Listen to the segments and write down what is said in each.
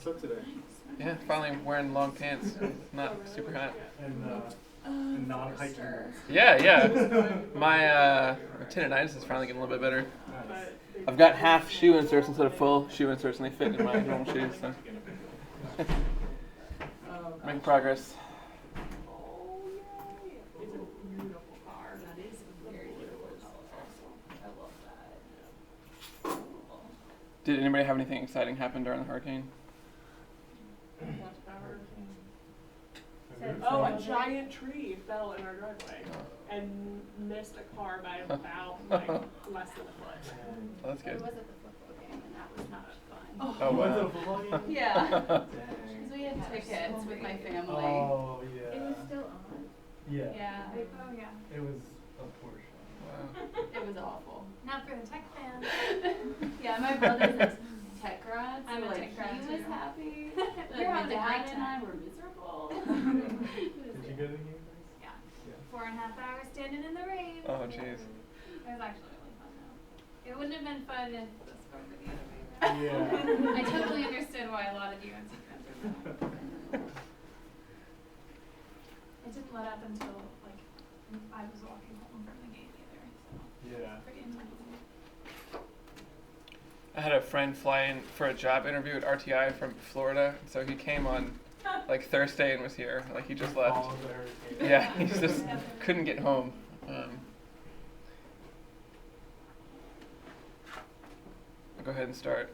dress up today. Yeah, finally wearing long pants. Not super hot. And non-hiking boots. Yeah. My tendonitis is finally getting a little bit better. Nice. I've got half shoe inserts instead of full shoe inserts, and they fit in my normal shoes. So making progress. It's a beautiful car. That is a very beautiful color. I love that. Did anybody have anything exciting happen during the hurricane? Oh, a giant tree fell in our driveway and missed a car by about less than a foot. Oh, that's I good. was at the football game and that was not fun. Oh, Was it wow. a football game? Yeah. Dang. Because we had tickets with my family. Oh, yeah. It was still on. Yeah. Yeah. Oh yeah. It was a Porsche. Wow. It was awful. Not for the tech fans. Yeah, my brother's a tech grad, so I'm a like tech grad, he was too. happy. You're Like, my having a dad great and I time. were miserable. Did you go to the game, guys? Yeah. Yeah. 4.5 hours standing in the rain. Oh, jeez. It was actually really fun though. It wouldn't have been fun if the sport were the other way around. Yeah. I totally understood why a lot of UNC fans are mad. It didn't let up until like I was walking home from the game either, so Yeah. pretty intense. I had a friend fly in for a job interview at RTI from Florida, so he came on like Thursday and was here. Like he just left. All of the hurricane. Yeah, he just couldn't get home. I'll go ahead and start.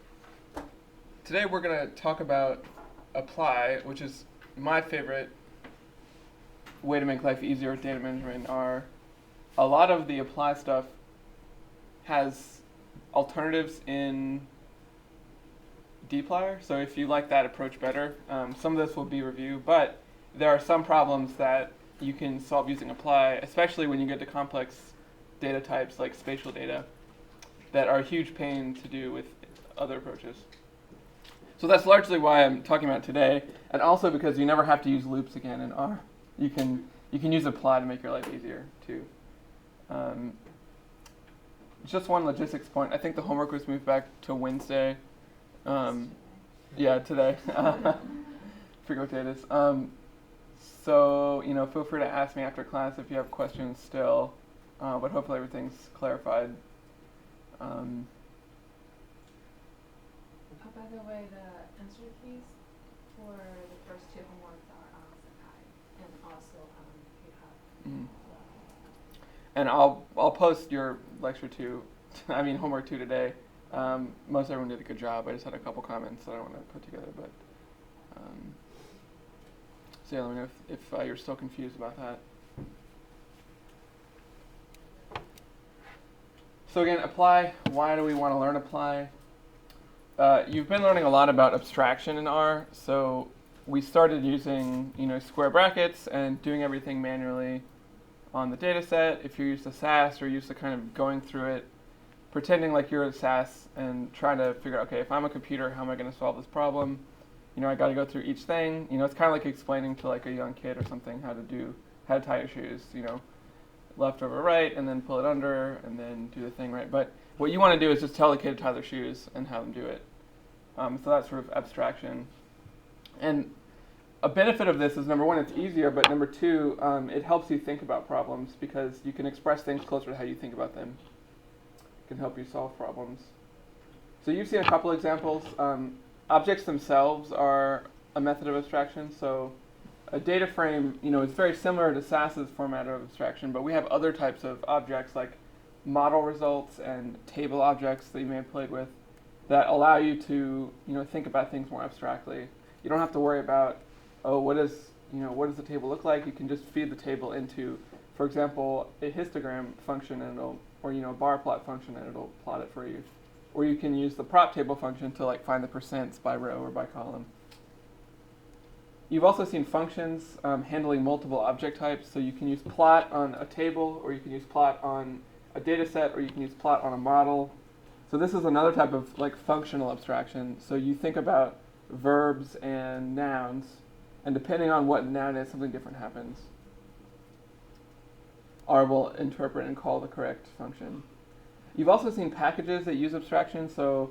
Today we're going to talk about apply, which is my favorite way to make life easier with data management. A lot of the apply stuff has alternatives in dplyr, so if you like that approach better, some of this will be review, but there are some problems that you can solve using apply, especially when you get to complex data types like spatial data that are a huge pain to do with other approaches. So that's largely why I'm talking about it today, and also because you never have to use loops again in R. You can use apply to make your life easier too. Just one logistics point. I think the homework was moved back to Wednesday. Yeah, today. Forget what day it is. So, feel free to ask me after class if you have questions still, but hopefully everything's clarified. Oh, by the way, the answer keys for the first two homeworks are on Sakai and also on GitHub. And I'll post your lecture homework 2 today. Most everyone did a good job. I just had a couple comments that I want to put together, but so yeah, let me know if you're still confused about that. So again, apply. Why do we want to learn apply? You've been learning a lot about abstraction in R. So we started using square brackets and doing everything manually on the data set. If you're used to SAS or used to kind of going through it, pretending like you're a SAS and trying to figure out, okay, if I'm a computer, how am I going to solve this problem? I got to go through each thing. It's kind of like explaining to like a young kid or something how to tie your shoes. Left over right, and then pull it under, and then do the thing right. But what you want to do is just tell the kid to tie their shoes and have them do it. So that's sort of abstraction. And a benefit of this is, number one, it's easier, but number two, it helps you think about problems because you can express things closer to how you think about them. It can help you solve problems. So you've seen a couple examples. Objects themselves are a method of abstraction. So a data frame, is very similar to SAS's format of abstraction, but we have other types of objects like model results and table objects that you may have played with that allow you to, think about things more abstractly. You don't have to worry about, what does the table look like? You can just feed the table into, for example, a histogram function and or a bar plot function and it'll plot it for you. Or you can use the prop table function to find the percents by row or by column. You've also seen functions handling multiple object types. So you can use plot on a table, or you can use plot on a data set, or you can use plot on a model. So this is another type of functional abstraction. So you think about verbs and nouns, and depending on what noun is, something different happens. R will interpret and call the correct function. You've also seen packages that use abstraction, so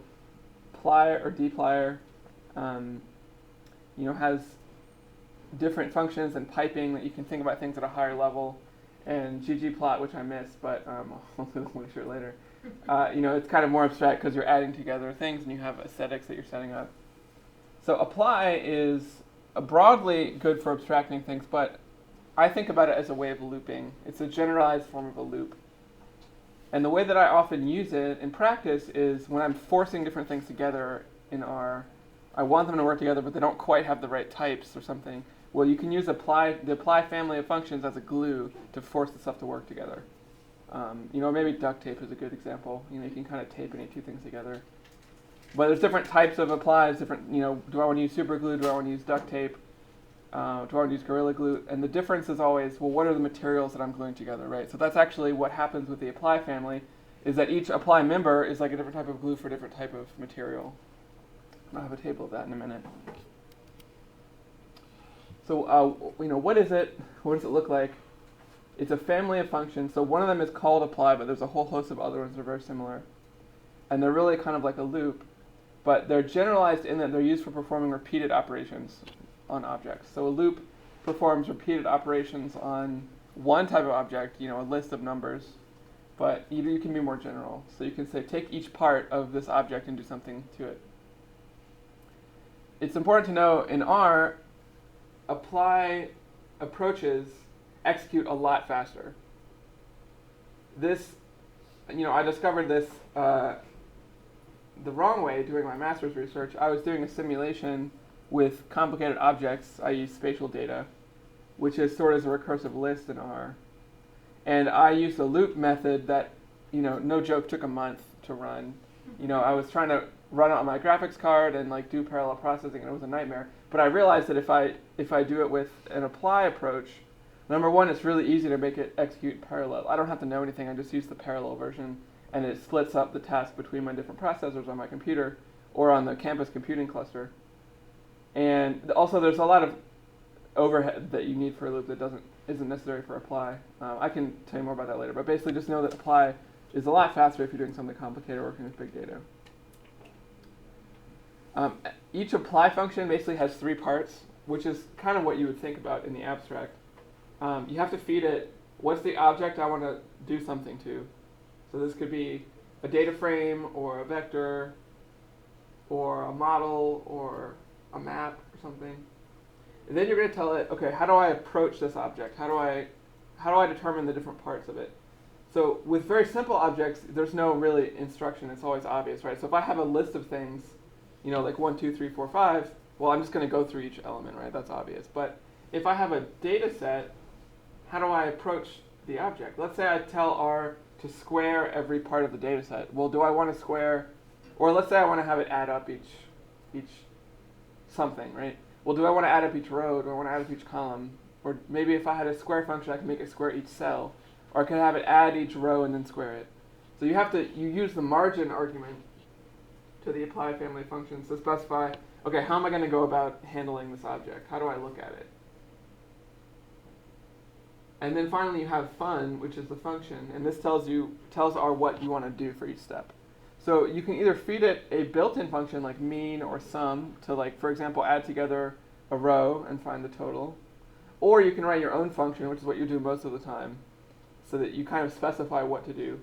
plyr or dplyr. has different functions and piping that you can think about things at a higher level. And ggplot, which I missed, but I'll make sure later. It's kind of more abstract because you're adding together things and you have aesthetics that you're setting up. So apply is broadly good for abstracting things, but I think about it as a way of looping. It's a generalized form of a loop. And the way that I often use it in practice is when I'm forcing different things together in R, I want them to work together, but they don't quite have the right types or something. Well, you can use the apply family of functions as a glue to force the stuff to work together. Maybe duct tape is a good example. You can kind of tape any two things together. But there's different types of applies, different, do I want to use super glue? Do I want to use duct tape? Do I want to use Gorilla Glue? And the difference is always, well, what are the materials that I'm gluing together, right? So that's actually what happens with the apply family, is that each apply member is like a different type of glue for a different type of material. I'll have a table of that in a minute. So, what is it? What does it look like? It's a family of functions. So one of them is called apply, but there's a whole host of other ones that are very similar. And they're really kind of like a loop, but they're generalized in that they're used for performing repeated operations on objects. So a loop performs repeated operations on one type of object, a list of numbers, but you can be more general. So you can say, take each part of this object and do something to it. It's important to know in R, apply approaches execute a lot faster. This, I discovered this the wrong way doing my master's research. I was doing a simulation with complicated objects. I used spatial data, which is sort of a recursive list in R. And I used a loop method that, no joke, took a month to run. I was trying to run it on my graphics card and do parallel processing, and it was a nightmare. But I realized that if I do it with an apply approach, number one, it's really easy to make it execute parallel. I don't have to know anything. I just use the parallel version, and it splits up the task between my different processors on my computer or on the campus computing cluster. And also, there's a lot of overhead that you need for a loop that isn't necessary for apply. I can tell you more about that later, but basically just know that apply is a lot faster if you're doing something complicated or working with big data. Each apply function basically has three parts, which is kind of what you would think about in the abstract. You have to feed it, what's the object I want to do something to? So this could be a data frame or a vector or a model or a map or something. And then you're going to tell it, okay, how do I approach this object? How do I determine the different parts of it? So with very simple objects, there's no really instruction. It's always obvious, right? So if I have a list of things, like 1, 2, 3, 4, 5, well, I'm just going to go through each element, right? That's obvious. But if I have a data set, how do I approach the object? Let's say I tell R to square every part of the data set. Well, do I want to square, or let's say I want to have it add up each something, right? Well, do I want to add up each row? Do I want to add up each column? Or maybe if I had a square function, I can make it square each cell. Or I can have it add each row and then square it. So you use the margin argument to the apply family of functions to specify, okay, how am I going to go about handling this object? How do I look at it? And then finally you have fun, which is the function, and this tells R what you want to do for each step. So you can either feed it a built-in function like mean or sum to, for example, add together a row and find the total. Or you can write your own function, which is what you do most of the time, so that you kind of specify what to do.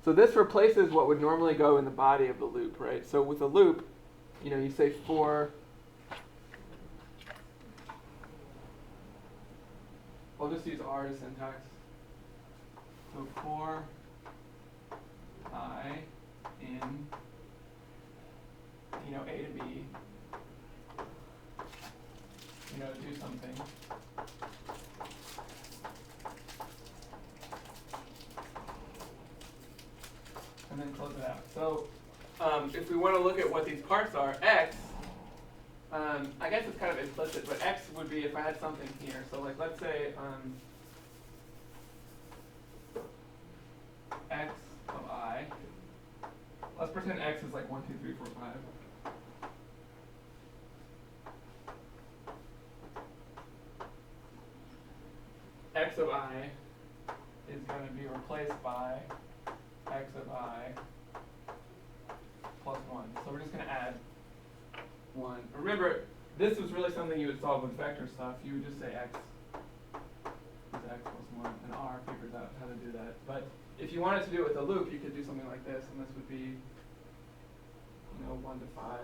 So this replaces what would normally go in the body of the loop, right? So with a loop, you say for, I'll just use R as syntax. So for I in, A to B, do something. And then close it out. So if we want to look at what these parts are, X, I guess it's kind of implicit, but X would be if I had something here. So let's say X of I. Let's pretend X is 1, 2, 3, 4, 5. X of I is going to be replaced by X of I plus 1. So we're just going to add 1. Remember, this was really something you would solve with vector stuff. You would just say x is x plus 1, and R figures out how to do that. But if you wanted to do it with a loop, you could do something like this, and this would be 1 to 5.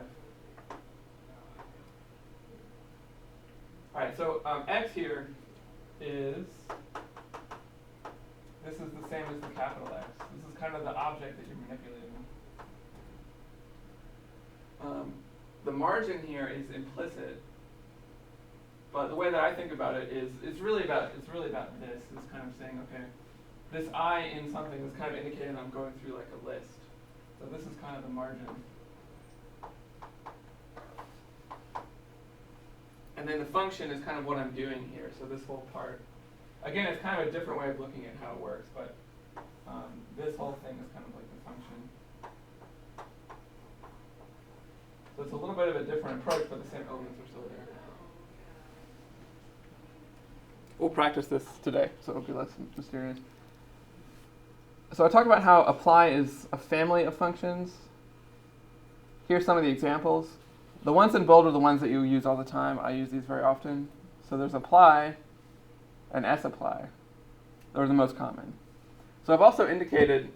All right, so x here is, this is the same as the capital X. This is kind of the object that you're manipulating. The margin here is implicit, but the way that I think about it is it's really about this. It's kind of saying, okay, this I in something is kind of indicating I'm going through like a list. So this is kind of the margin. And then the function is kind of what I'm doing here. So this whole part, again, it's kind of a different way of looking at how it works, but this whole thing is kind of like the function. So it's a little bit of a different approach, but the same elements are still there. We'll practice this today, so it'll be less mysterious. So I talked about how apply is a family of functions. Here's some of the examples. The ones in bold are the ones that you use all the time. I use these very often. So there's apply and sapply. Those are the most common. So I've also indicated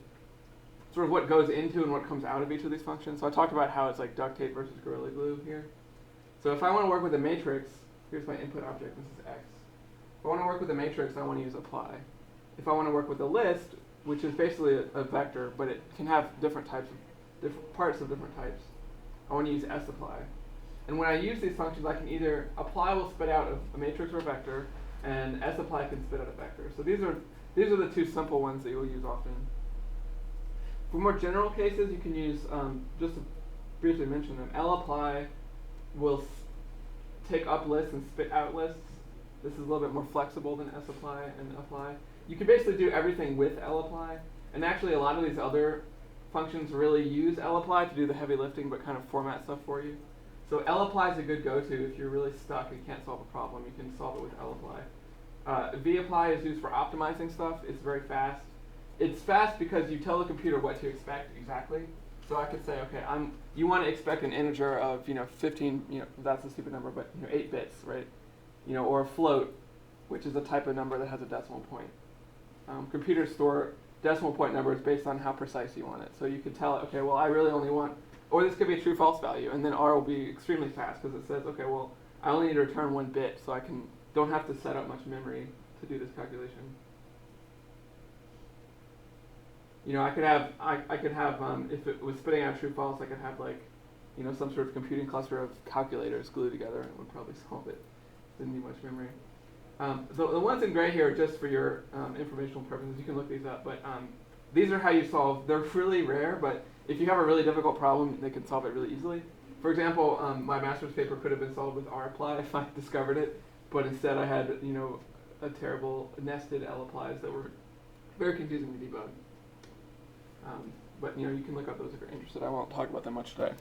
sort of what goes into and what comes out of each of these functions. So I talked about how it's like duct tape versus Gorilla Glue here. So if I want to work with a matrix, here's my input object, this is x. If I want to work with a matrix, I want to use apply. If I want to work with a list, which is basically a vector, but it can have different parts of different types, I want to use sapply. And when I use these functions, I can either, apply will spit out a matrix or a vector, and sapply can spit out a vector. So these are the two simple ones that you'll use often. For more general cases, you can use, just to briefly mention them, lapply will take up lists and spit out lists. This is a little bit more flexible than sapply and apply. You can basically do everything with lapply, and actually a lot of these other functions really use lapply to do the heavy lifting but kind of format stuff for you. So lapply is a good go-to if you're really stuck and can't solve a problem. You can solve it with lapply. vapply is used for optimizing stuff. It's very fast. It's fast because you tell the computer what to expect exactly. So I could say, okay, you want to expect an integer of 15, that's a stupid number, but 8 bits, right? Or a float, which is a type of number that has a decimal point. Computers store decimal point numbers based on how precise you want it. So you could tell it, okay, well, I really only want, or this could be a true-false value, and then R will be extremely fast because it says, okay, well, I only need to return 1 bit, so I don't have to set up much memory to do this calculation. I could have, if it was spitting out true-false, I could have some sort of computing cluster of calculators glued together, and it would probably solve it. Didn't need much memory. The ones in gray here are just for your informational purposes. You can look these up, but these are how you solve. They're really rare, but if you have a really difficult problem, they can solve it really easily. For example, my master's paper could have been solved with rapply if I discovered it, but instead I had a terrible nested lapplies that were very confusing to debug. But you can look up those if you're interested. I won't talk about them much today.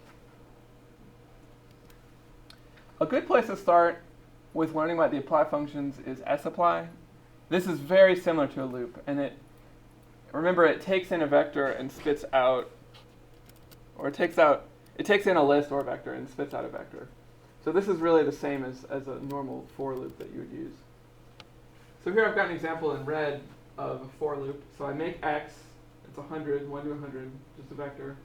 A good place to start with learning about the apply functions is sapply. This is very similar to a loop, and remember it takes in a vector and spits out, or it takes in a list or a vector and spits out a vector. So this is really the same as a normal for loop that you would use. So here I've got an example in red of a for loop. So I make x, it's 100, 1 to 100, just a vector.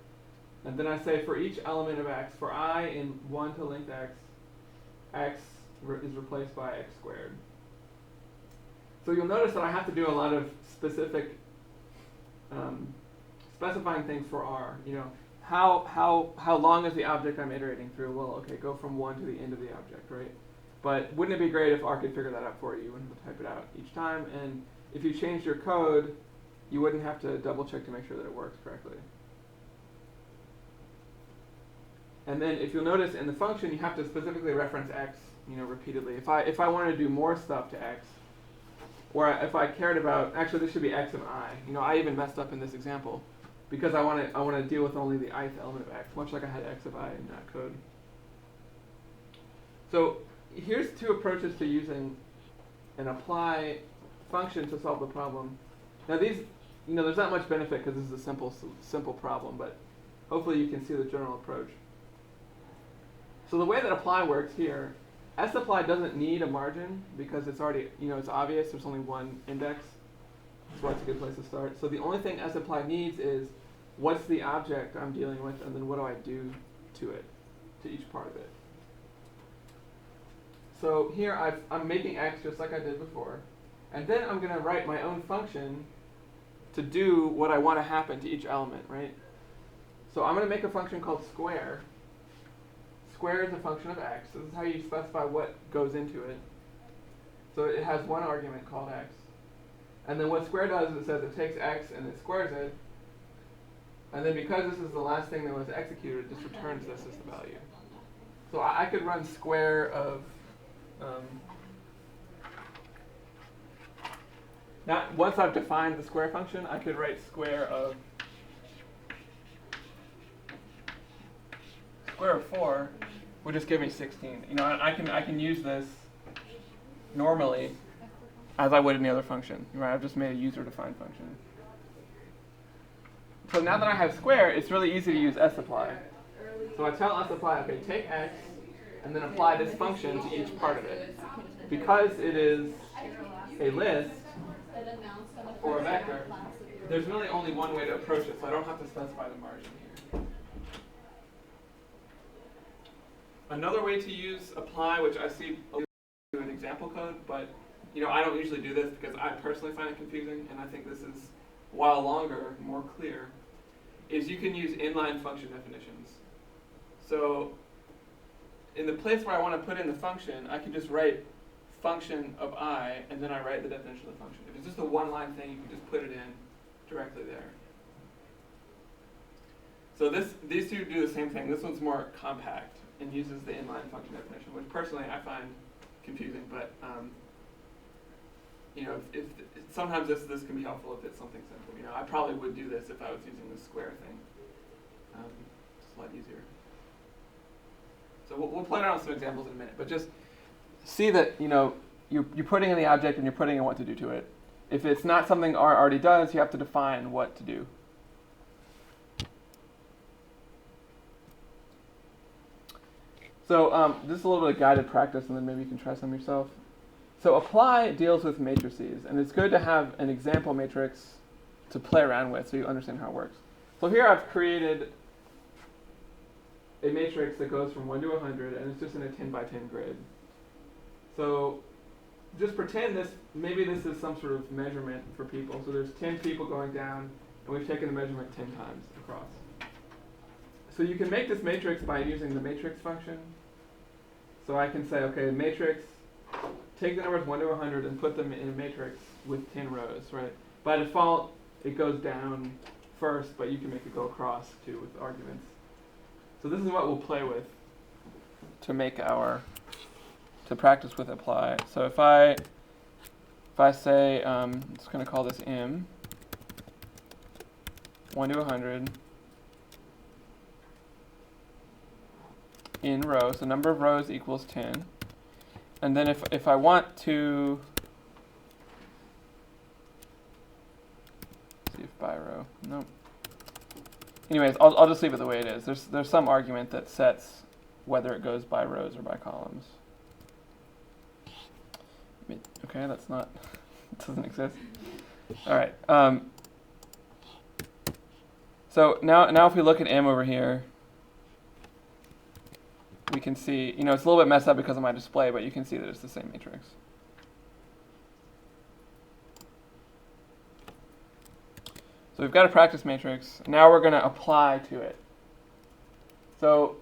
And then I say for each element of x, for I in 1 to length x is replaced by x squared. So you'll notice that I have to do a lot of specific specifying things for R. How long is the object I'm iterating through? Well, okay, go from 1 to the end of the object, right? But wouldn't it be great if R could figure that out for you? You wouldn't have to type it out each time. And if you changed your code, you wouldn't have to double check to make sure that it works correctly. And then if you'll notice in the function, you have to specifically reference x, repeatedly. If I wanted to do more stuff to x, or if I cared about, actually this should be x of I. I even messed up in this example because I want to deal with only the ith element of x, much like I had x of I in that code. So here's 2 approaches to using an apply function to solve the problem. Now these, there's not much benefit because this is a simple problem, but hopefully you can see the general approach. So So the way that apply works here, sapply doesn't need a margin because it's already, it's obvious. There's only one index. That's why it's a good place to start. So the only thing sapply needs is what's the object I'm dealing with, and then what do I do to it, to each part of it. So here I'm making x just like I did before, and then I'm going to write my own function to do what I want to happen to each element, right? So I'm going to make a function called square. Square is a function of x. This is how you specify what goes into it. So it has one argument called x. And then what square does is it says it takes x and it squares it. And then because this is the last thing that was executed, it just returns this as the value. So I could run square of... now, once I've defined the square function, I could write square of 4 would just give me 16. I can use this normally as I would any other function. Right? I've just made a user-defined function. So now that I have square, it's really easy to use sapply. So I tell sapply, okay, take x and then apply this function to each part of it. Because it is a list or a vector, there's really only one way to approach it, so I don't have to specify the margin here. Another way to use apply, which I see in example code, but I don't usually do this because I personally find it confusing, and I think this is, while longer, more clear, is you can use inline function definitions. So in the place where I want to put in the function, I can just write function of I, and then I write the definition of the function. If it's just a one-line thing, you can just put it in directly there. So these two do the same thing. This one's more compact and uses the inline function definition, which personally I find confusing, but if sometimes this can be helpful if it's something simple. I probably would do this if I was using the square thing. It's a lot easier. So we'll play around with some examples in a minute, but just see that you're putting in the object and you're putting in what to do to it. If it's not something R already does, you have to define what to do. So this is a little bit of guided practice, and then maybe you can try some yourself. So apply deals with matrices, and it's good to have an example matrix to play around with so you understand how it works. So here I've created a matrix that goes from 1 to 100, and it's just in a 10 by 10 grid. So just pretend maybe this is some sort of measurement for people. So there's 10 people going down, and we've taken the measurement 10 times across. So you can make this matrix by using the matrix function. So I can say, okay, matrix, take the numbers 1 to 100 and put them in a matrix with 10 rows, right? By default, it goes down first, but you can make it go across too with arguments. So this is what we'll play with to practice with apply. So if I say, I'm just going to call this m, 1 to 100, in rows, the number of rows equals 10. And then if I want to, see if by row, nope. Anyways, I'll just leave it the way it is. There's some argument that sets whether it goes by rows or by columns. Okay, that's not, it doesn't exist. All right. So now if we look at m over here, we can see, it's a little bit messed up because of my display, but you can see that it's the same matrix. So we've got a practice matrix. Now we're going to apply to it. So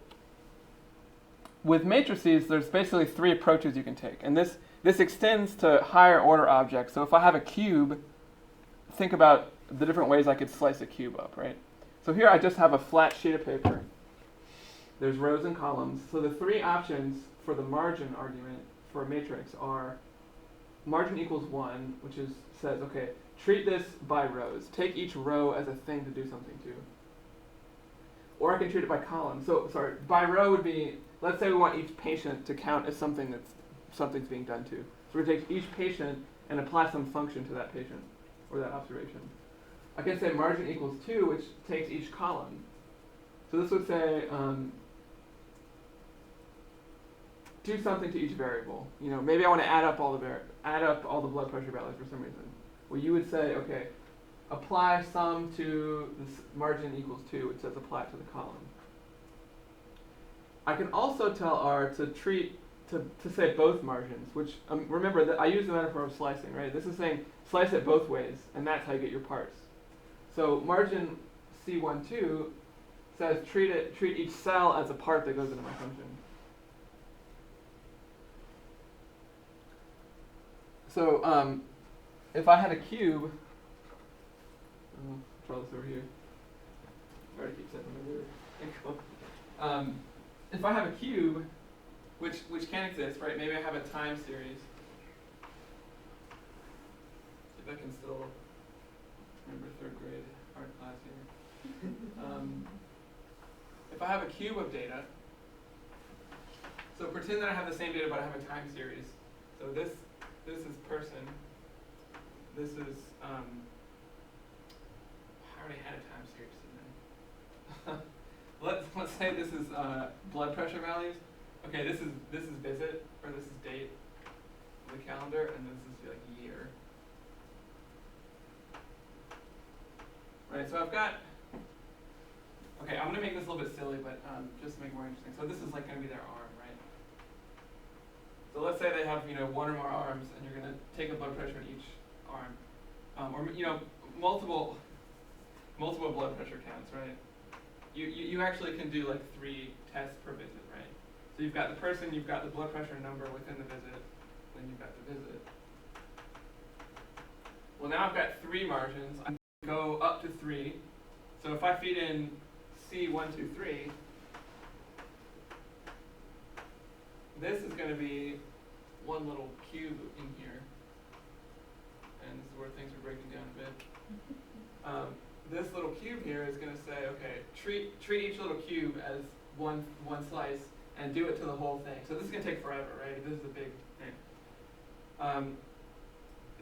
with matrices, there's basically 3 approaches you can take. And this extends to higher order objects. So if I have a cube, think about the different ways I could slice a cube up, right? So here I just have a flat sheet of paper. There's rows and columns. So the 3 options for the margin argument for a matrix are margin equals 1, which says, okay, treat this by rows. Take each row as a thing to do something to. Or I can treat it by columns. So, by row would be, let's say we want each patient to count as something's being done to. So we're going to take each patient and apply some function to that patient, or that observation. I can say margin equals 2, which takes each column. So this would say, do something to each variable. Maybe I want to add up all the blood pressure values for some reason. Well, you would say, okay, apply sum to this margin equals 2, which says apply it to the column. I can also tell R to say both margins, which remember that I use the metaphor of slicing, right? This is saying slice it both ways, and that's how you get your parts. So margin C12 says treat each cell as a part that goes into my function. So if I had a cube, I'll draw this over here. I already keep setting my ruler. If I have a cube, which can exist, right? Maybe I have a time series. If I can still remember 3rd grade art class here. If I have a cube of data, so pretend that I have the same data but I have a time series. So this is person. This is I already had a time series, didn't I? Let's say this is blood pressure values. Okay, this is visit, or this is date of the calendar, and this is like year. Right, so I've got, okay, I'm going to make this a little bit silly, but just to make it more interesting. So this is like going to be their arm, right? So let's say they have, one or more arms, and you're going to take a blood pressure in each arm. Or, multiple blood pressure counts, right? You actually can do like 3 tests per visit, right? So you've got the person, you've got the blood pressure number within the visit, then you've got the visit. Well, now I've got 3 margins. I can go up to 3. So if I feed in C123, this is going to be one little cube in here. And this is where things are breaking down a bit. This little cube here is going to say, okay, treat each little cube as one slice and do it to the whole thing. So this is going to take forever, right? This is a big thing.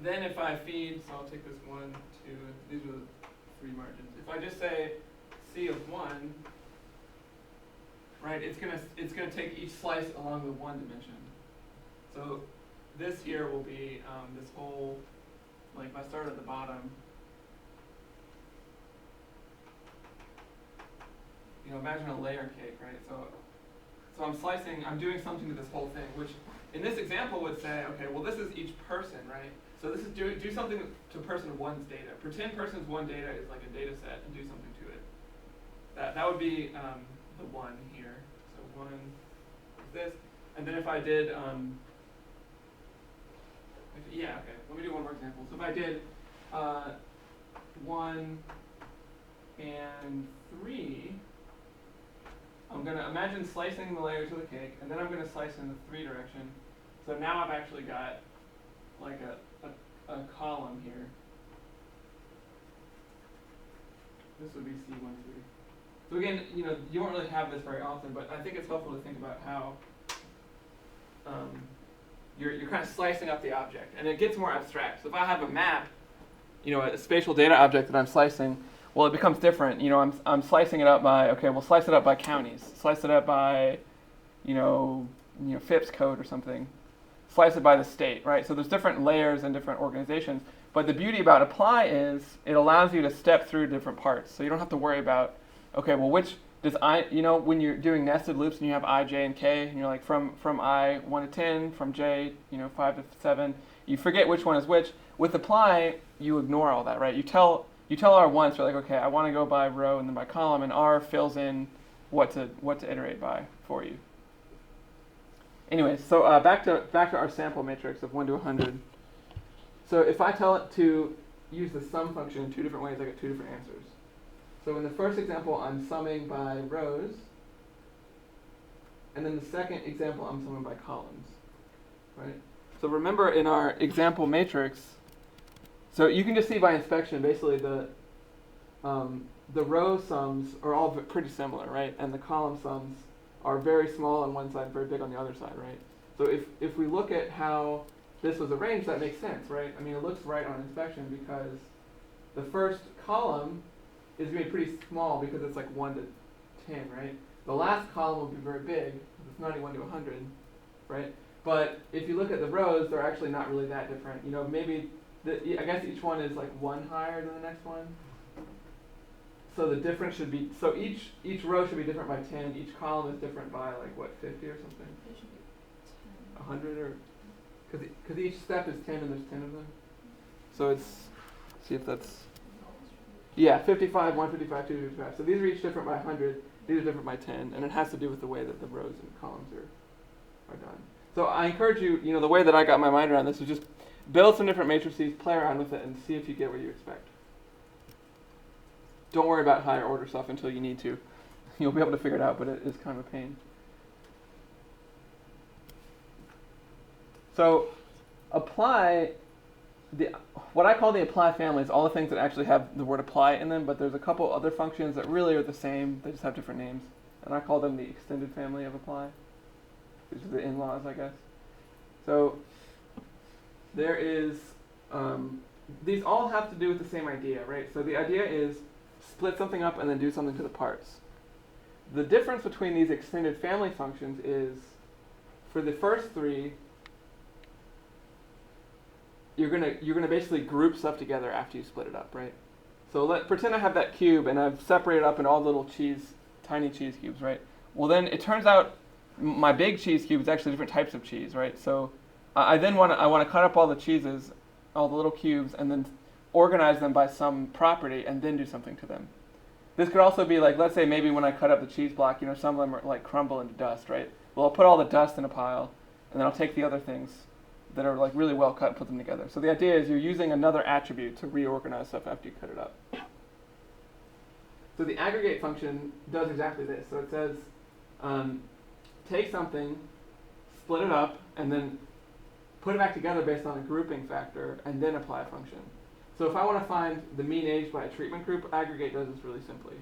Then if I feed, so I'll take this 1, 2, these are the 3 margins. If I just say C of 1, right, it's gonna take each slice along the 1 dimension. So this here will be this whole, like if I start at the bottom, imagine a layer cake, right? So I'm doing something to this whole thing, which in this example would say, okay, well this is each person, right? So this is do something to person 1's data. Pretend person's 1 data is like a data set and do something to it. That would be the 1 here. So 1 is this. And then if I did, yeah, okay, let me do one more example. So if I did 1 and 3, I'm going to imagine slicing the layers of the cake, and then I'm going to slice in the 3 direction. So now I've actually got like a column here. This would be C13. So again, you won't really have this very often, but I think it's helpful to think about how you're kind of slicing up the object, and it gets more abstract. So if I have a map, a spatial data object that I'm slicing, well, it becomes different. I'm slicing it up by, okay, we'll slice it up by counties. Slice it up by, FIPS code or something. Slice it by the state, right? So there's different layers and different organizations. But the beauty about apply is it allows you to step through different parts. So you don't have to worry about, okay, well, which does when you're doing nested loops and you have I, J, and K, and you're like from I 1 to 10, from J, 5 to 7, you forget which one is which. With apply, you ignore all that, right? You tell R once, you're like, okay, I want to go by row and then by column, and R fills in what to iterate by for you. Anyway, so back to our sample matrix of 1 to 100. So if I tell it to use the sum function in 2 different ways, I get 2 different answers. So in the first example, I'm summing by rows, and then the second example, I'm summing by columns, right? So remember in our example matrix, so you can just see by inspection, basically the row sums are all pretty similar, right? And the column sums are very small on one side, very big on the other side, right? So if we look at how this was arranged, that makes sense, right? I mean, it looks right on inspection because the first column is going to be pretty small because it's like 1 to 10, right? The last column will be very big because it's 91 to 100, right? But if you look at the rows, they're actually not really that different. You know, maybe I guess each one is like 1 higher than the next one. So the difference should be, so each row should be different by 10. Each column is different by like what, 50 or something? It should be 10. 100 or, because each step is 10 and there's 10 of them. So it's, see if that's, yeah, 55, 155, 255. So these are each different by 100. These are different by 10, and it has to do with the way that the rows and columns are done. So I encourage you, you know, the way that I got my mind around this is just build some different matrices, play around with it, and see if you get what you expect. Don't worry about higher order stuff until you need to. You'll be able to figure it out, but it is kind of a pain. So apply, what I call the apply family is all the things that actually have the word apply in them, but there's a couple other functions that really are the same, they just have different names. And I call them the extended family of apply. These are the in-laws, I guess. So there is, these all have to do with the same idea, right? So the idea is split something up and then do something to the parts. The difference between these extended family functions is, for the first 3, you're gonna basically group stuff together after you split it up, right? So pretend I have that cube and I've separated up in all little tiny cheese cubes, right? Well, then it turns out my big cheese cube is actually different types of cheese, right? So I want to cut up all the cheeses, all the little cubes, and then organize them by some property and then do something to them. This could also be like, let's say maybe when I cut up the cheese block, you know, some of them are like crumble into dust, right? Well, I'll put all the dust in a pile, and then I'll take the other things that are like really well cut and put them together. So the idea is you're using another attribute to reorganize stuff after you cut it up. So the aggregate function does exactly this. So it says, take something, split it up, and then put it back together based on a grouping factor, and then apply a function. So if I want to find the mean age by a treatment group, aggregate does this really simply.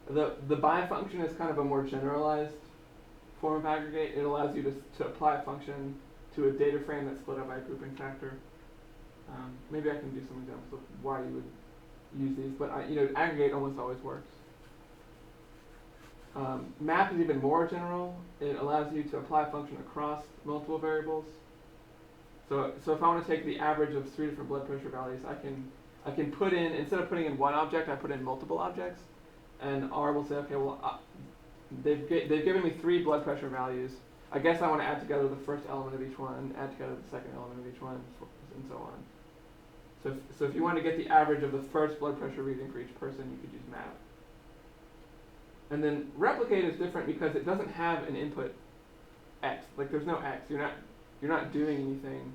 The by function is kind of a more generalized form of aggregate. It allows you to apply a function to a data frame that's split up by a grouping factor. Maybe I can do some examples of why you would use these, but aggregate almost always works. Map is even more general. It allows you to apply a function across multiple variables. So if I want to take the average of 3 different blood pressure values, I can put in, instead of putting in one object, I put in multiple objects, and R will say, okay, well, they've given me 3 blood pressure values. I guess I want to add together the first element of each one, add together the second element of each one, and so on. So if you want to get the average of the first blood pressure reading for each person, you could use map. And then replicate is different because it doesn't have an input x. Like there's no x. You're not doing anything.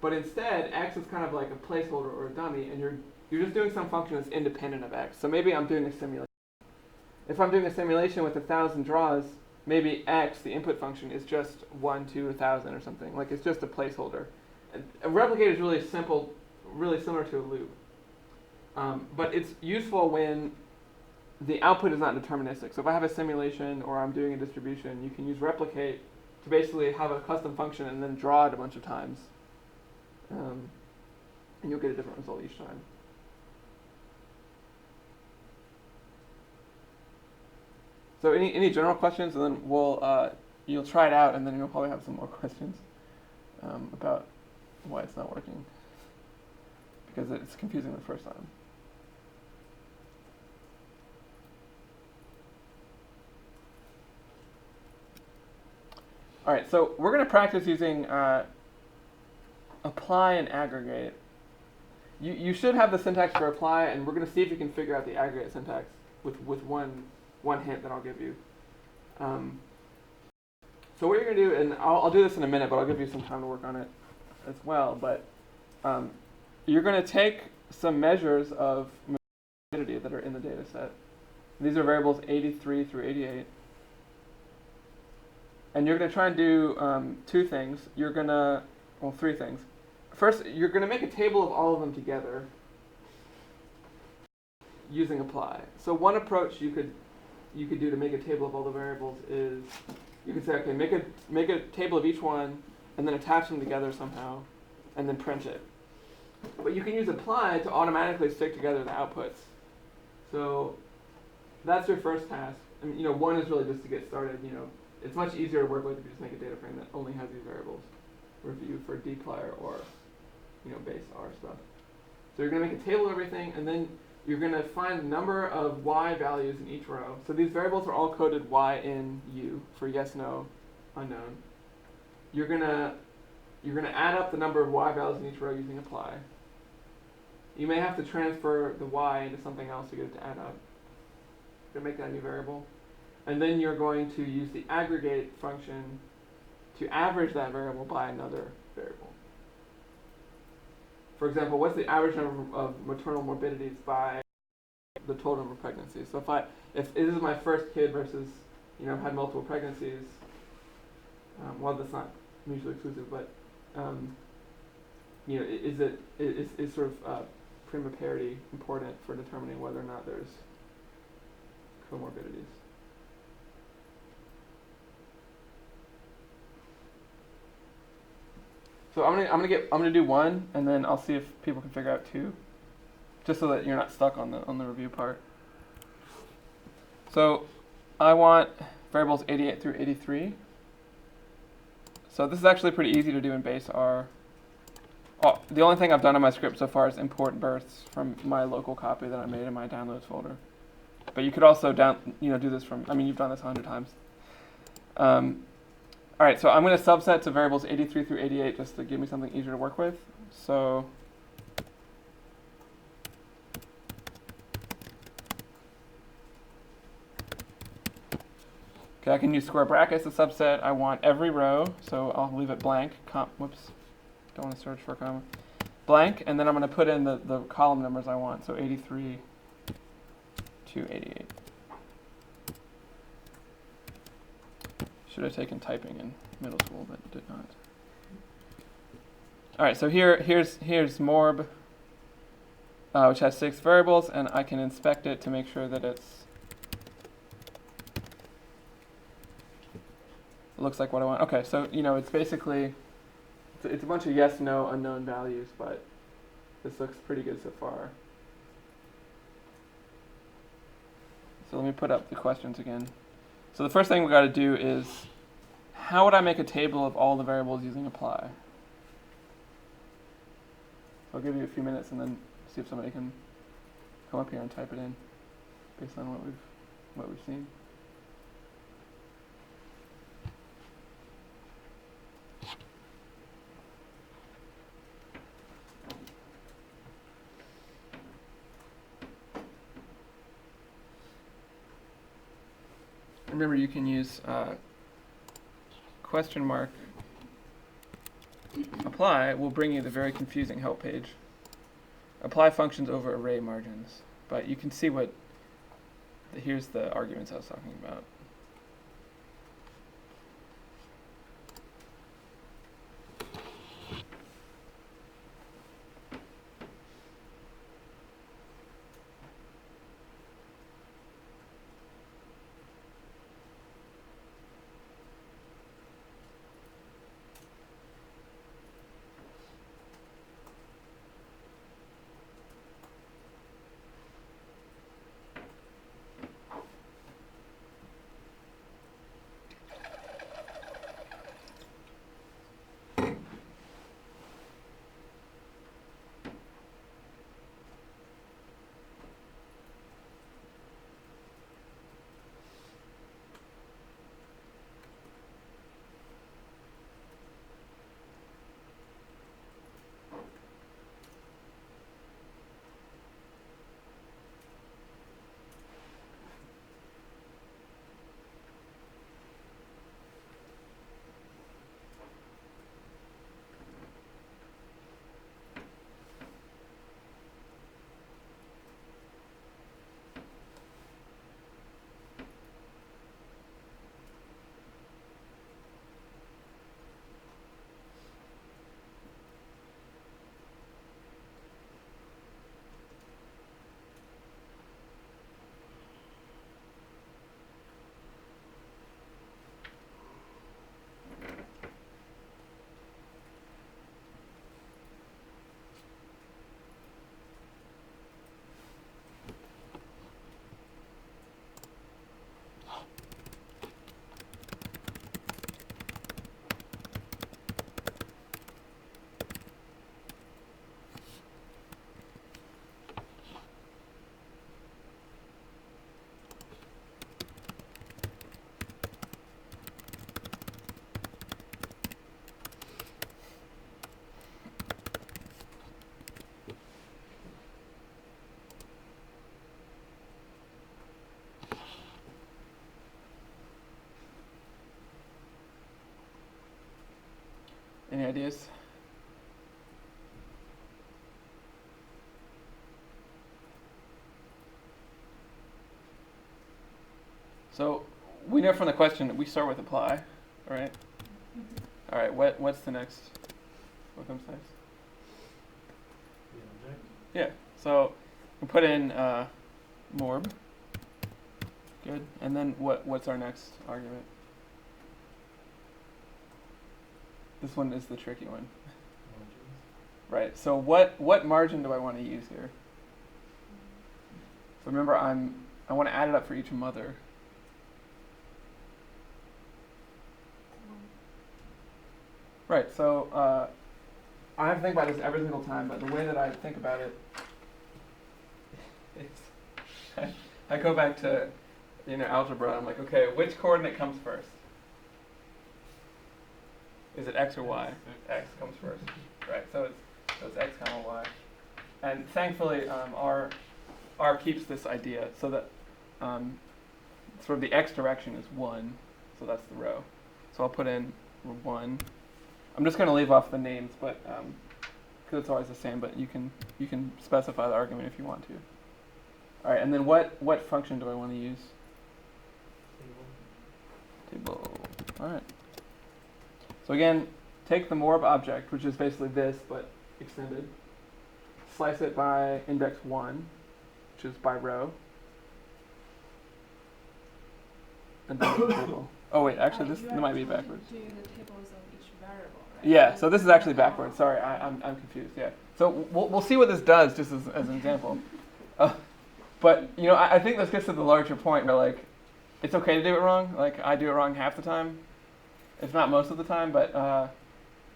But instead, x is kind of like a placeholder or a dummy, and you're just doing some function that's independent of x. So maybe I'm doing a simulation. If I'm doing a simulation with 1,000 draws, maybe x, the input function, is just 1 to 1,000 or something. Like it's just a placeholder. A replicate is really simple, really similar to a loop. But it's useful when the output is not deterministic. So if I have a simulation or I'm doing a distribution, you can use replicate to basically have a custom function and then draw it a bunch of times. And you'll get a different result each time. So any general questions, and then you'll try it out, and then you'll probably have some more questions about why it's not working, because it's confusing the first time. All right, so we're going to practice using apply and aggregate. You should have the syntax for apply, and we're going to see if you can figure out the aggregate syntax with one hint that I'll give you. So what you're going to do, and I'll do this in a minute, but I'll give you some time to work on it as well. But you're going to take some measures of morbidity that are in the data set. These are variables 83 through 88. And you're going to try and do 2 things. You're going to, 3 things. First, you're going to make a table of all of them together using apply. So one approach you could do to make a table of all the variables is you could say, okay, make a table of each one and then attach them together somehow and then print it. But you can use apply to automatically stick together the outputs. So that's your first task. I mean, 1 is really just to get started. It's much easier to work with if you just make a data frame that only has these variables. Review for dplyr or, base R stuff. So you're going to make a table of everything, and then you're going to find the number of y values in each row. So these variables are all coded y in u for yes, no, unknown. You're going to add up the number of y values in each row using apply. You may have to transfer the y into something else to get it to add up. You're going to make that a new variable. And then you're going to use the aggregate function to average that variable by another variable. For example, what's the average number of maternal morbidities by the total number of pregnancies? So if this is my first kid versus, I've had multiple pregnancies, well, that's not mutually exclusive, but, is sort of prima parity important for determining whether or not there's comorbidities? So I'm gonna do 1, and then I'll see if people can figure out 2, just so that you're not stuck on the review part. So I want variables 88 through 83. So this is actually pretty easy to do in base R. The only thing I've done in my script so far is import births from my local copy that I made in my downloads folder. But you could also do this from. I mean, you've done this 100 times. All right, so I'm going to subset to variables 83 through 88 just to give me something easier to work with. So okay, I can use square brackets to subset. I want every row, so I'll leave it blank. Whoops, don't want to search for a comma. Blank, and then I'm going to put in the column numbers I want, so 83 to 88. Should have taken typing in middle school, but did not. All right, so here's morb, which has 6 variables, and I can inspect it to make sure that it looks like what I want. Okay, so it's basically it's a bunch of yes, no, unknown values, but this looks pretty good so far. So let me put up the questions again. So the first thing we got to do is, how would I make a table of all the variables using apply? I'll give you a few minutes and then see if somebody can come up here and type it in based on what we've seen. Remember, you can use question mark apply will bring you the very confusing help page. Apply functions over array margins, but you can see here's the arguments I was talking about. ideas? So we know from the question that we start with apply, right? All right. What's the next? What comes next? The object. Yeah. So we put in morb. Good. And then what's our next argument? This one is the tricky one. Margins. Right. So what margin do I want to use here? So remember, I want to add it up for each mother. Right. So I have to think about this every single time, but the way that I think about it is I go back to algebra. I'm like, okay, which coordinate comes first? Is it x or y? X comes first. Right. So it's x comma y. And thankfully, R keeps this idea so that sort of the x direction is 1, so that's the row. So I'll put in 1. I'm just going to leave off the names, but because it's always the same. But you can specify the argument if you want to. All right, and then what function do I want to use? Table. All right. So again, take the morb object, which is basically this but extended. Slice it by index 1, which is by row. And then the table. Oh wait, actually this might be backwards. Do the tables of each variable, right? Yeah, so this is actually backwards. Sorry, I'm confused. Yeah. So we'll see what this does just as an example. But I think this gets to the larger point where like it's okay to do it wrong. Like I do it wrong half the time, if not most of the time. But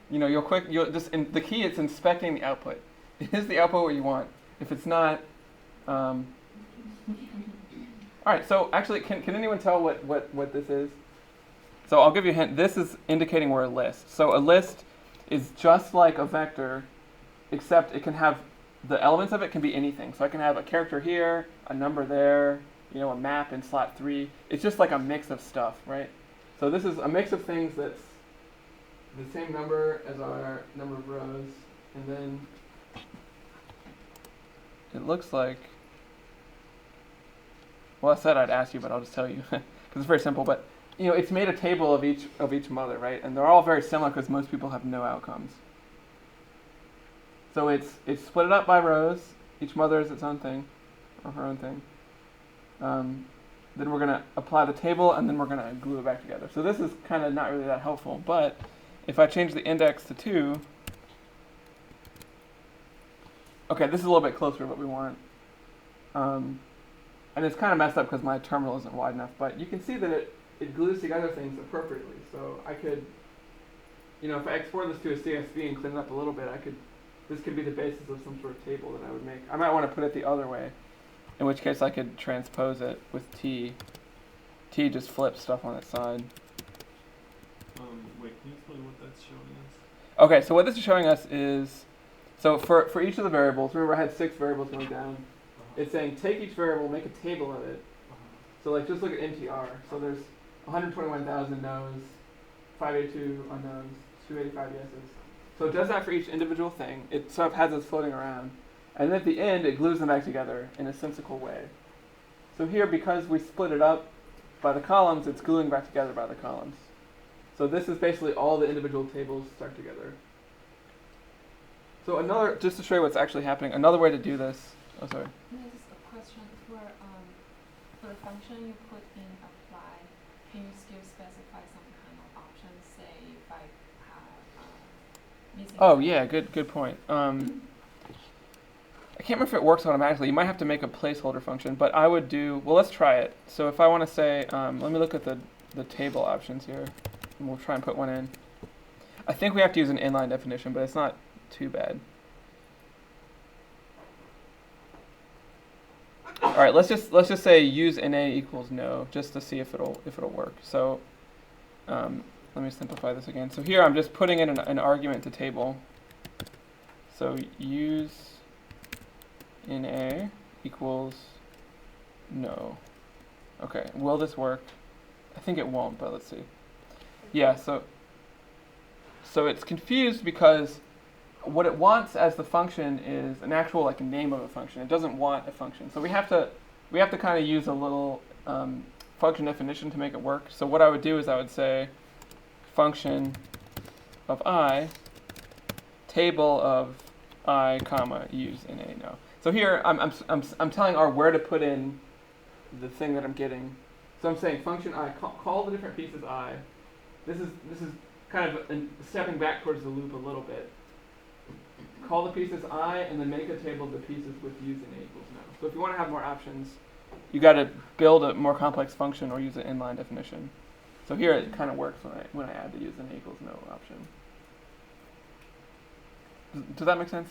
you'll just the key is inspecting the output. Is the output what you want? If it's not, all right. So actually, can anyone tell what this is? So I'll give you a hint. This is indicating we're a list. So a list is just like a vector, except it can have the elements of it can be anything. So I can have a character here, a number there, a map in slot 3. It's just like a mix of stuff, right? So this is a mix of things that's the same number as our number of rows, and then it looks like, well, I said I'd ask you, but I'll just tell you because it's very simple. But it's made a table of each mother, right? And they're all very similar because most people have no outcomes. So it's split it up by rows. Each mother is its own thing, or her own thing. Then we're gonna apply the table, and then we're gonna glue it back together. So this is kind of not really that helpful. But if I change the index to 2, okay, this is a little bit closer to what we want. And it's kind of messed up because my terminal isn't wide enough. But you can see that it glues together things appropriately. So I could, if I export this to a CSV and clean it up a little bit, this could be the basis of some sort of table that I would make. I might want to put it the other way, in which case I could transpose it with T. T just flips stuff on its side. Wait, can you explain what that's showing us? Okay, so what this is showing us is, so for each of the variables, remember I had 6 variables going down. It's saying take each variable, make a table of it. So like just look at MTR. So there's 121,000 no's, 582 unknowns, 285 yeses. So it does that for each individual thing. It sort of has this floating around. And then at the end, it glues them back together in a sensical way. So here, because we split it up by the columns, it's gluing back together by the columns. So this is basically all the individual tables stuck together. So just to show you what's actually happening, another way to do this, oh sorry. There's a question for the function you put in apply, can you still specify some kind of options, say if I have missing. Oh yeah, good point. I can't remember if it works automatically. You might have to make a placeholder function, but I would do, well, let's try it. So if I want to say, let me look at the table options here, and we'll try and put one in. I think we have to use an inline definition, but it's not too bad. All right, let's just say use NA equals no, just to see if it'll work. So let me simplify this again. So here I'm just putting in an argument to table. So use NA equals no. Okay, will this work? I think it won't, but let's see. Yeah, So it's confused because what it wants as the function is an actual like name of a function. It doesn't want a function. So we have to kind of use a little function definition to make it work. So what I would do is I would say function of I, table of I, comma, use in a no. So here I'm telling R where to put in the thing that I'm getting. So I'm saying function I, call the different pieces I. This is kind of stepping back towards the loop a little bit. Call the pieces I, and then make a table of the pieces with use in a equals no. So if you want to have more options, you got to build a more complex function or use an inline definition. So here it kind of works when I add the use in a equals no option. Does that make sense?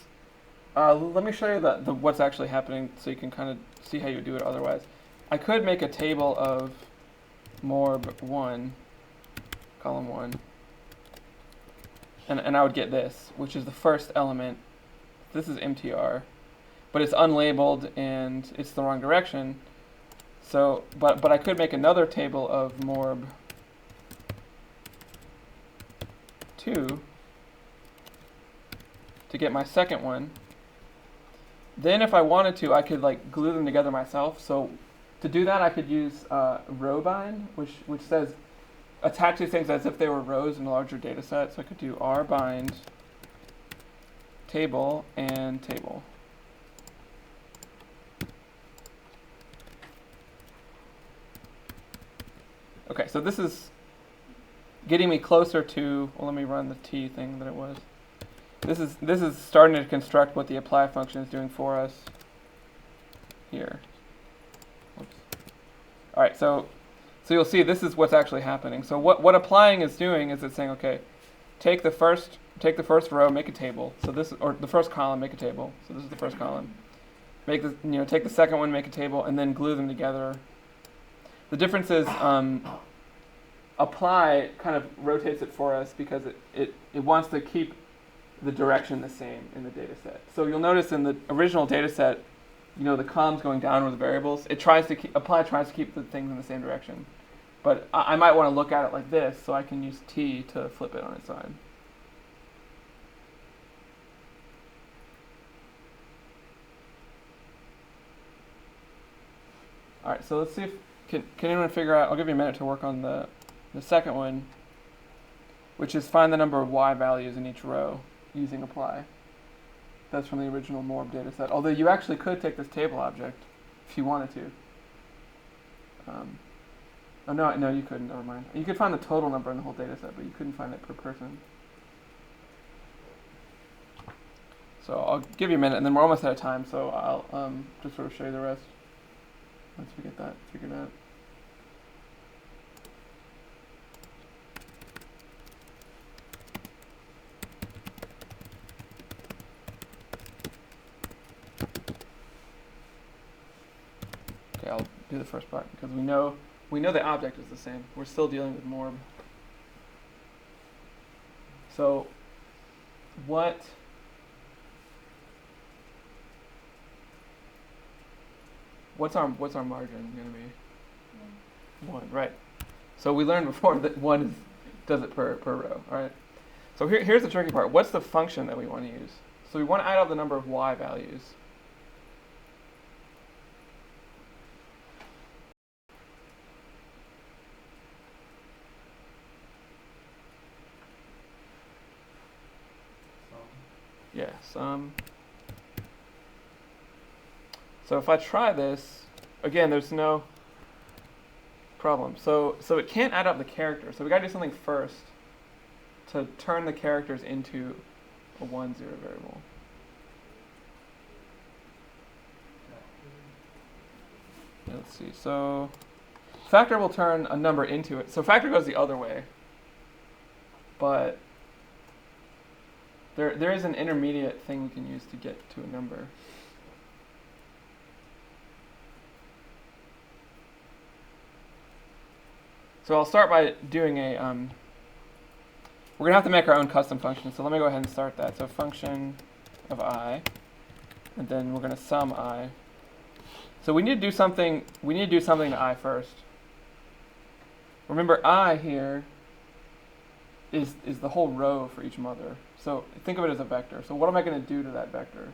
Let me show you the what's actually happening so you can kind of see how you would do it otherwise. I could make a table of morb1, column 1, and I would get this, which is the first element. This is mtr, but it's unlabeled and it's the wrong direction. So, but I could make another table of morb2 to get my second one. Then if I wanted to, I could like glue them together myself. So to do that, I could use row bind, which says attach these things as if they were rows in a larger data set. So I could do r bind table and table. Okay, so this is getting me closer to, well, let me run the t thing that it was. This is starting to construct what the apply function is doing for us here. Whoops. All right, so you'll see this is what's actually happening. So what applying is doing is it's saying, okay, take the first row, make a table. So this, or the first column, make a table. So this is the first column. Make the, take the second one, make a table, and then glue them together. The difference is apply kind of rotates it for us because it wants to keep the direction the same in the data set. So you'll notice in the original data set, the columns going down with the variables. Apply tries to keep the things in the same direction. But I might want to look at it like this, so I can use T to flip it on its side. All right, so let's see if can anyone figure out. I'll give you a minute to work on the second one, which is find the number of y values in each row using apply. That's from the original morb data set. Although you actually could take this table object if you wanted to. Oh no, you couldn't. Never mind. You could find the total number in the whole data set, but you couldn't find it per person. So I'll give you a minute, and then we're almost out of time. So I'll just sort of show you the rest once we get that figured out. Okay, I'll do the first part because we know the object is the same. We're still dealing with morb. So what's our margin going to be? 1, right. So we learned before that 1 does it per row, all right? So here's the tricky part. What's the function that we want to use? So we want to add up the number of y values. Yeah, sum. So if I try this, again, there's no problem. So it can't add up the characters. So we got to do something first to turn the characters into a 1, 0 variable. Let's see. So factor will turn a number into it. So factor goes the other way, but there is an intermediate thing we can use to get to a number. So I'll start by doing a, we're going to have to make our own custom function. So let me go ahead and start that. So function of I, and then we're going to sum I. So we need to do something to I first. Remember I here is the whole row for each mother. So think of it as a vector. So what am I going to do to that vector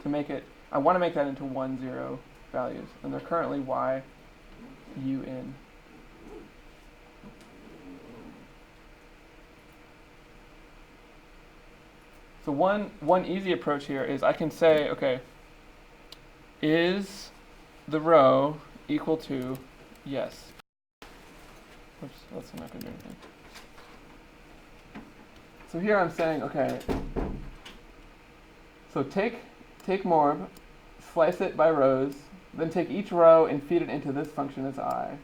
to make it? I want to make that into 1, 0 values, and they're currently y, u, n. So one easy approach here is I can say, okay, is the row equal to yes? Oops, that's not going to do anything. So here I'm saying, okay, so take morb, slice it by rows, then take each row and feed it into this function as I.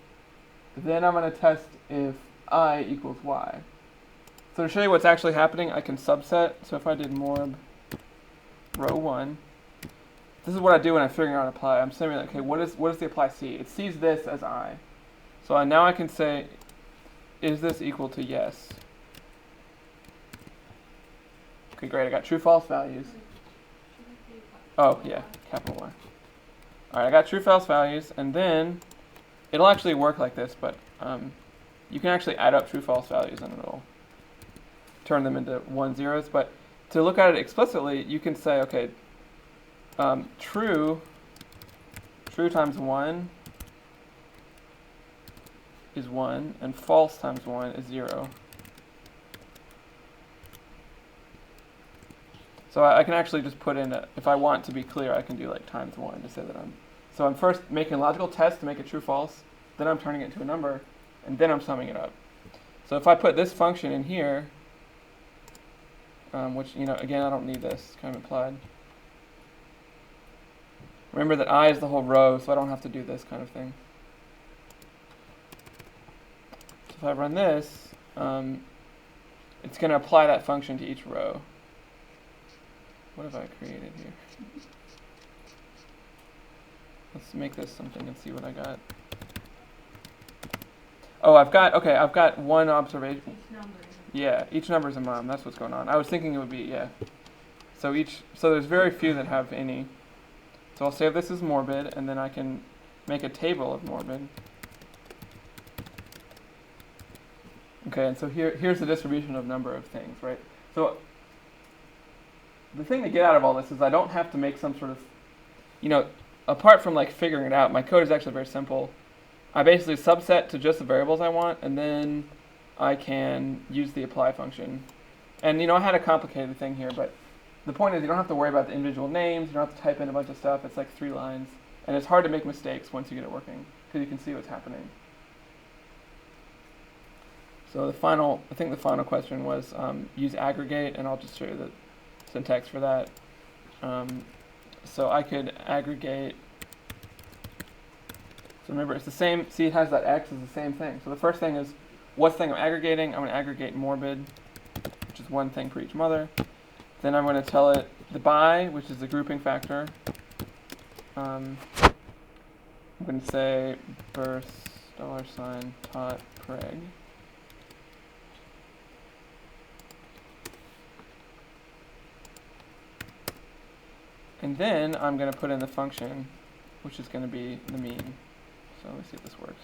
Then I'm going to test if I equals y. So to show you what's actually happening, I can subset. So if I did morb row 1, this is what I do when I'm figuring out apply. I'm saying, okay, what does the apply see? It sees this as I. So now I can say, is this equal to yes? Okay, great. I got true, false values. Oh, yeah, capital Y. All right, I got true, false values, and then it'll actually work like this, but you can actually add up true, false values, and it'll turn them into 1, 0s. But to look at it explicitly, you can say, okay, true times 1 is 1, and false times 1 is 0. So I can actually just put in, if I want to be clear, I can do like times 1 to say that so I'm first making a logical test to make it true, false, then I'm turning it into a number, and then I'm summing it up. So if I put this function in here, which, again, I don't need this, it's kind of implied. Remember that I is the whole row, so I don't have to do this kind of thing. So if I run this, it's going to apply that function to each row. What have I created here? Let's make this something and see what I got. Oh, I've got one observation. Each number is Yeah, each number is a mom. That's what's going on. I was thinking it would be, yeah. So there's very few that have any. So I'll say this is morbid, and then I can make a table of morbid. Okay, and so here's the distribution of number of things, right? So the thing to get out of all this is I don't have to make some sort of, apart from like figuring it out, my code is actually very simple. I basically subset to just the variables I want, and then I can use the apply function. And I had a complicated thing here, but the point is you don't have to worry about the individual names, you don't have to type in a bunch of stuff, it's like 3 lines. And it's hard to make mistakes once you get it working, because you can see what's happening. So I think the final question was use aggregate, and I'll just show you the syntax for that. So I could aggregate. So remember, it's the same. See, it has that x is the same thing. So the first thing is, what thing I'm aggregating? I'm going to aggregate morbid, which is one thing for each mother. Then I'm going to tell it the by, which is the grouping factor. I'm going to say birth $tot preg. And then I'm going to put in the function, which is going to be the mean. So let me see if this works.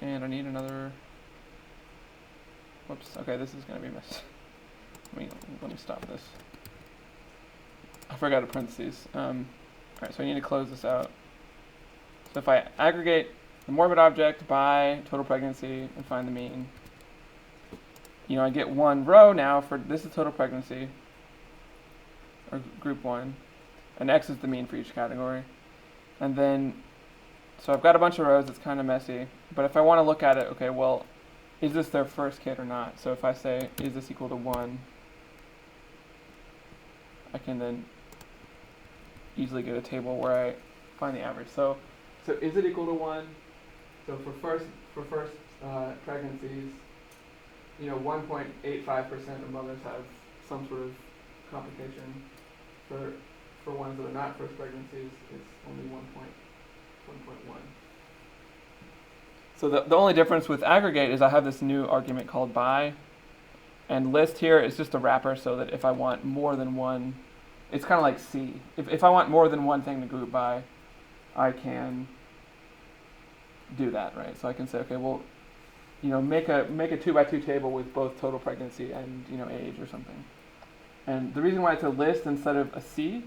And I need another. Whoops. Okay, this is going to be missed. Let me stop this. I forgot a parentheses. All right, so I need to close this out. So if I aggregate the morbid object by total pregnancy and find the mean, I get one row now for this is total pregnancy, or group 1, and X is the mean for each category. And then, so I've got a bunch of rows, it's kind of messy, but if I want to look at it, okay, well, is this their first kid or not? So if I say, is this equal to 1, I can then easily get a table where I find the average. So is it equal to 1? So for first pregnancies, 1.85% of mothers have some sort of complication. For ones that are not first pregnancies, it's only 1.1. So the only difference with aggregate is I have this new argument called by, and list here is just a wrapper so that if I want more than one, it's kind of like C. If I want more than one thing to group by, I can do that, right? So I can say, okay, well, make a 2x2 table with both total pregnancy and age or something. And the reason why it's a list instead of a C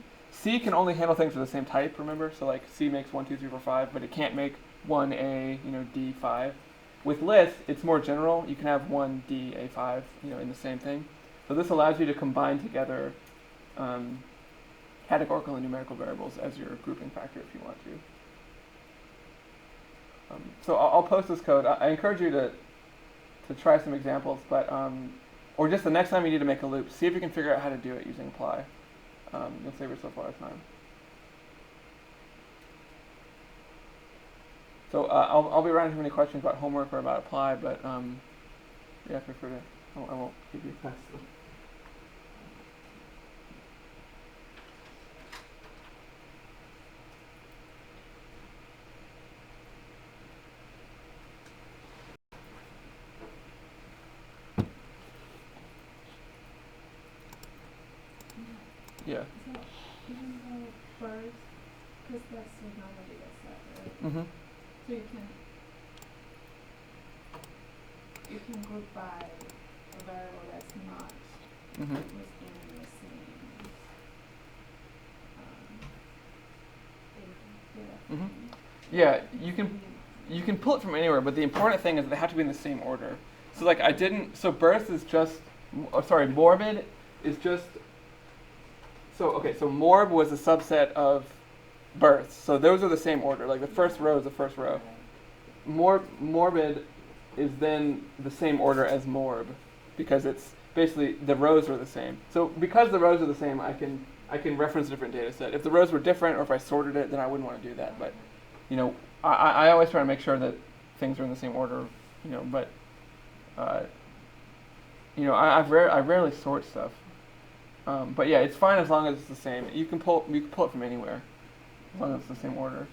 can only handle things of the same type, remember? So like C makes 1, 2, 3, 4, 5, but it can't make 1A, D, 5. With lists, it's more general. You can have 1D, A5, in the same thing. So this allows you to combine together categorical and numerical variables as your grouping factor if you want to. So I'll post this code. I encourage you to try some examples, but or just the next time you need to make a loop, see if you can figure out how to do it using apply. You'll save yourself a lot of time. So I'll be around if you have any questions about homework or about apply, but yeah, feel free to. I won't give you tests. Yeah. So even though birth, because that's the normal data set, right? Mm-hmm. So you can group by a variable that's not Mm-hmm. within the same data. Mm-hmm. Yeah, you can pull it from anywhere, but the important thing is they have to be in the same order. So like so birth is just, morbid is just, so morb was a subset of births. So those are the same order, like the first row is the first row. Morbid is then the same order as morb, because it's basically the rows are the same. So because the rows are the same, I can reference a different data set. If the rows were different or if I sorted it, then I wouldn't want to do that. But I always try to make sure that things are in the same order. But I rarely sort stuff. But yeah, it's fine as long as it's the same. You can pull it from anywhere, as long as it's the same order.